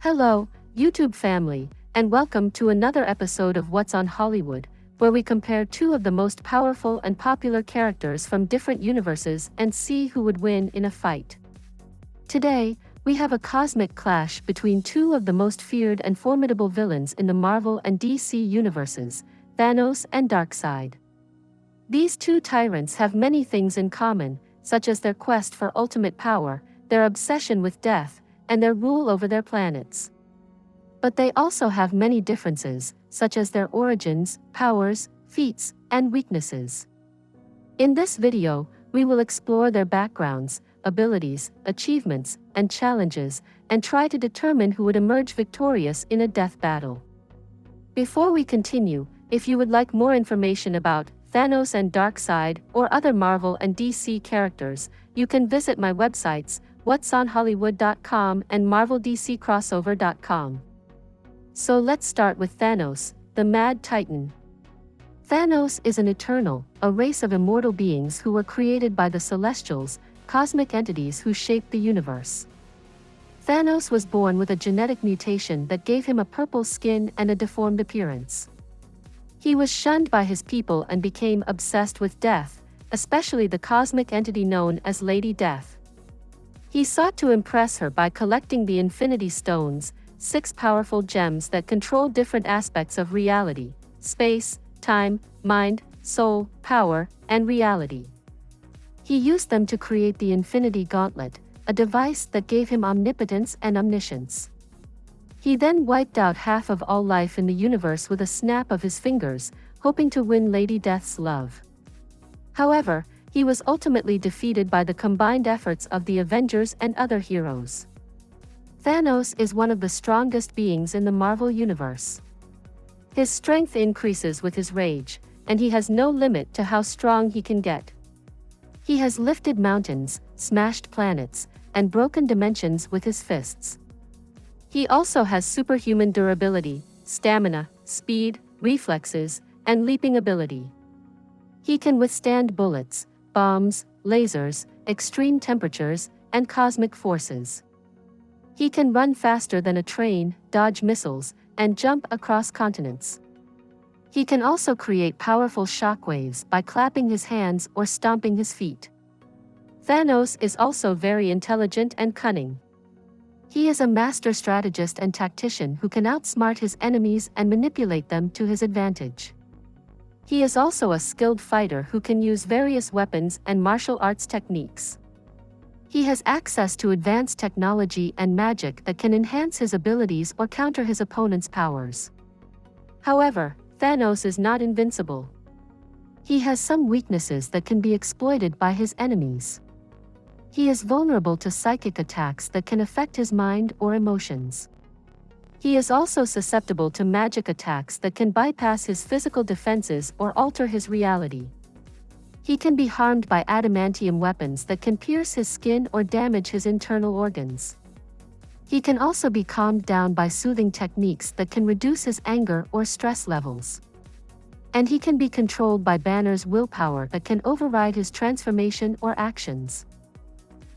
Hello, YouTube family, and welcome to another episode of What's on Hollywood, where we compare two of the most powerful and popular characters from different universes and see who would win in a fight. Today, we have a cosmic clash between two of the most feared and formidable villains in the Marvel and DC universes, Thanos and Darkseid. These two tyrants have many things in common, such as their quest for ultimate power, their obsession with death, and their rule over their planets. But they also have many differences, such as their origins, powers, feats, and weaknesses. In this video, we will explore their backgrounds, abilities, achievements, and challenges, and try to determine who would emerge victorious in a death battle. Before we continue, if you would like more information about Thanos and Darkseid or other Marvel and DC characters, you can visit my websites, whatsonhollywood.com and marveldccrossover.com. So let's start with Thanos, the Mad Titan. Thanos is an Eternal, a race of immortal beings who were created by the Celestials, cosmic entities who shaped the universe. Thanos was born with a genetic mutation that gave him a purple skin and a deformed appearance. He was shunned by his people and became obsessed with death, especially the cosmic entity known as Lady Death. He sought to impress her by collecting the Infinity Stones, 6 powerful gems that control different aspects of reality: space, time, mind, soul, power, and reality. He used them to create the Infinity Gauntlet, a device that gave him omnipotence and omniscience. He then wiped out half of all life in the universe with a snap of his fingers, hoping to win Lady Death's love. However, he was ultimately defeated by the combined efforts of the Avengers and other heroes. Thanos is one of the strongest beings in the Marvel Universe. His strength increases with his rage, and he has no limit to how strong he can get. He has lifted mountains, smashed planets, and broken dimensions with his fists. He also has superhuman durability, stamina, speed, reflexes, and leaping ability. He can withstand bullets, bombs, lasers, extreme temperatures, and cosmic forces. He can run faster than a train, dodge missiles, and jump across continents. He can also create powerful shockwaves by clapping his hands or stomping his feet. Thanos is also very intelligent and cunning. He is a master strategist and tactician who can outsmart his enemies and manipulate them to his advantage. He is also a skilled fighter who can use various weapons and martial arts techniques. He has access to advanced technology and magic that can enhance his abilities or counter his opponent's powers. However, Thanos is not invincible. He has some weaknesses that can be exploited by his enemies. He is vulnerable to psychic attacks that can affect his mind or emotions. He is also susceptible to magic attacks that can bypass his physical defenses or alter his reality. He can be harmed by adamantium weapons that can pierce his skin or damage his internal organs. He can also be calmed down by soothing techniques that can reduce his anger or stress levels. And he can be controlled by Banner's willpower that can override his transformation or actions.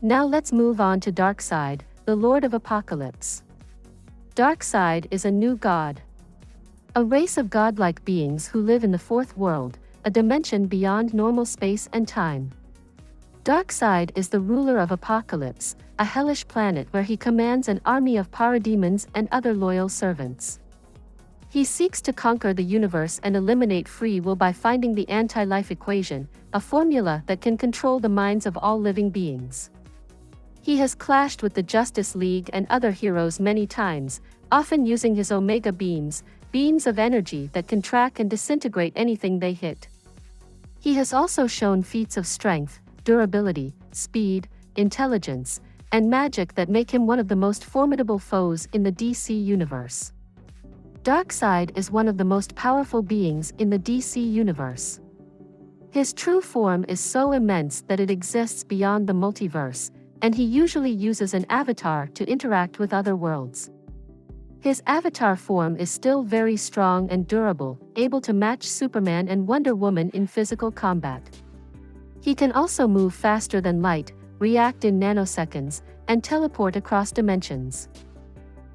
Now let's move on to Darkseid, the Lord of Apocalypse. Darkseid is a new god. A race of godlike beings who live in the fourth world, a dimension beyond normal space and time. Darkseid is the ruler of Apocalypse, a hellish planet where he commands an army of parademons and other loyal servants. He seeks to conquer the universe and eliminate free will by finding the AntiLife Equation, a formula that can control the minds of all living beings. He has clashed with the Justice League and other heroes many times, often using his Omega beams, beams of energy that can track and disintegrate anything they hit. He has also shown feats of strength, durability, speed, intelligence, and magic that make him one of the most formidable foes in the DC universe. Darkseid is one of the most powerful beings in the DC universe. His true form is so immense that it exists beyond the multiverse, and he usually uses an avatar to interact with other worlds. His avatar form is still very strong and durable, able to match Superman and Wonder Woman in physical combat. He can also move faster than light, react in nanoseconds, and teleport across dimensions.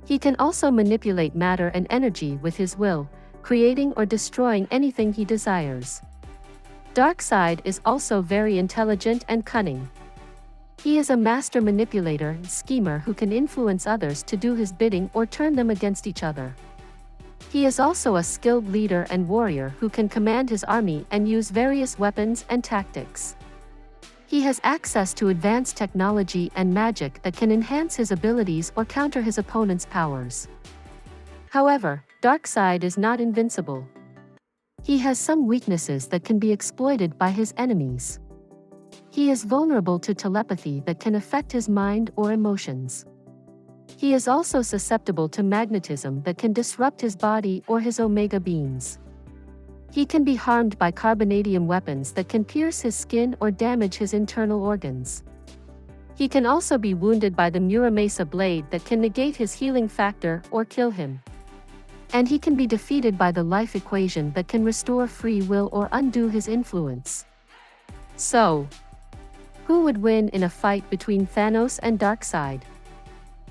He can also manipulate matter and energy with his will, creating or destroying anything he desires. Darkseid is also very intelligent and cunning. He is a master manipulator and schemer who can influence others to do his bidding or turn them against each other. He is also a skilled leader and warrior who can command his army and use various weapons and tactics. He has access to advanced technology and magic that can enhance his abilities or counter his opponent's powers. However, Darkseid is not invincible. He has some weaknesses that can be exploited by his enemies. He is vulnerable to telepathy that can affect his mind or emotions. He is also susceptible to magnetism that can disrupt his body or his omega beams. He can be harmed by carbonadium weapons that can pierce his skin or damage his internal organs. He can also be wounded by the Muramasa blade that can negate his healing factor or kill him. And he can be defeated by the life equation that can restore free will or undo his influence. So, who would win in a fight between Thanos and Darkseid?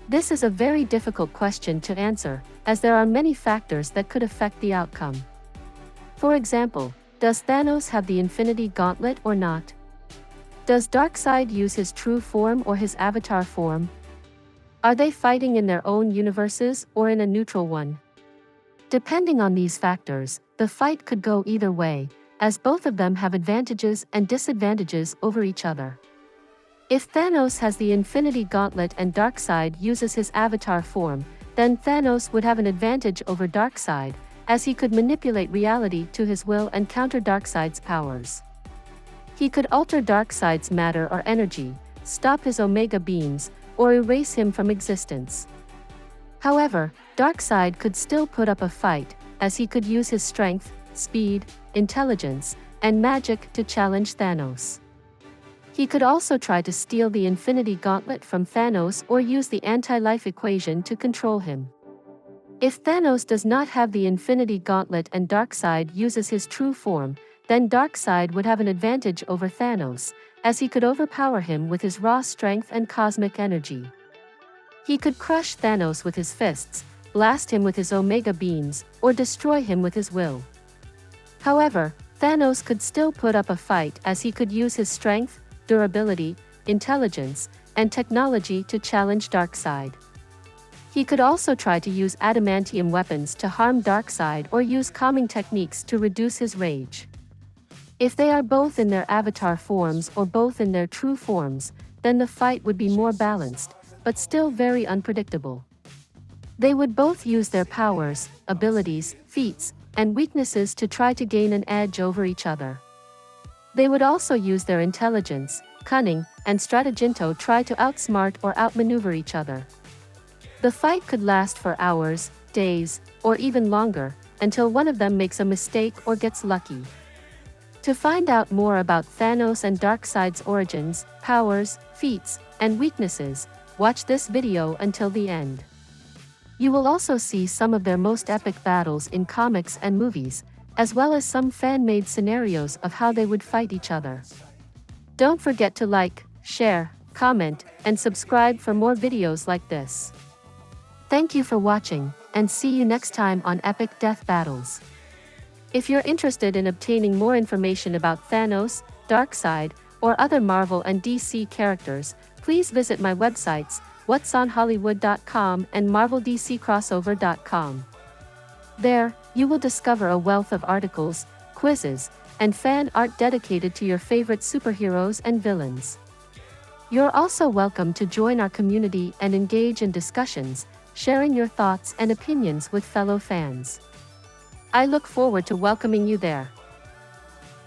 This is a very difficult question to answer, as there are many factors that could affect the outcome. For example, does Thanos have the Infinity Gauntlet or not? Does Darkseid use his true form or his avatar form? Are they fighting in their own universes or in a neutral one? Depending on these factors, the fight could go either way, as both of them have advantages and disadvantages over each other. If Thanos has the Infinity Gauntlet and Darkseid uses his avatar form, then Thanos would have an advantage over Darkseid, as he could manipulate reality to his will and counter Darkseid's powers. He could alter Darkseid's matter or energy, stop his omega beams, or erase him from existence. However, Darkseid could still put up a fight, as he could use his strength, speed, intelligence, and magic to challenge Thanos. He could also try to steal the Infinity Gauntlet from Thanos or use the AntiLife Equation to control him. If Thanos does not have the Infinity Gauntlet and Darkseid uses his true form, then Darkseid would have an advantage over Thanos, as he could overpower him with his raw strength and cosmic energy. He could crush Thanos with his fists, blast him with his omega beams, or destroy him with his will. However, Thanos could still put up a fight as he could use his strength, durability, intelligence, and technology to challenge Darkseid. He could also try to use adamantium weapons to harm Darkseid or use calming techniques to reduce his rage. If they are both in their avatar forms or both in their true forms, then the fight would be more balanced, but still very unpredictable. They would both use their powers, abilities, feats, and weaknesses to try to gain an edge over each other. They would also use their intelligence, cunning, and stratagem to try to outsmart or outmaneuver each other. The fight could last for hours, days, or even longer, until one of them makes a mistake or gets lucky. To find out more about Thanos and Darkseid's origins, powers, feats, and weaknesses, watch this video until the end. You will also see some of their most epic battles in comics and movies, as well as some fan-made scenarios of how they would fight each other. Don't forget to like, share, comment, and subscribe for more videos like this. Thank you for watching, and see you next time on Epic Death Battles. If you're interested in obtaining more information about Thanos, Darkseid, or other Marvel and DC characters, please visit my websites, whatsonhollywood.com and marveldccrossover.com. There, you will discover a wealth of articles, quizzes, and fan art dedicated to your favorite superheroes and villains. You're also welcome to join our community and engage in discussions, sharing your thoughts and opinions with fellow fans. I look forward to welcoming you there.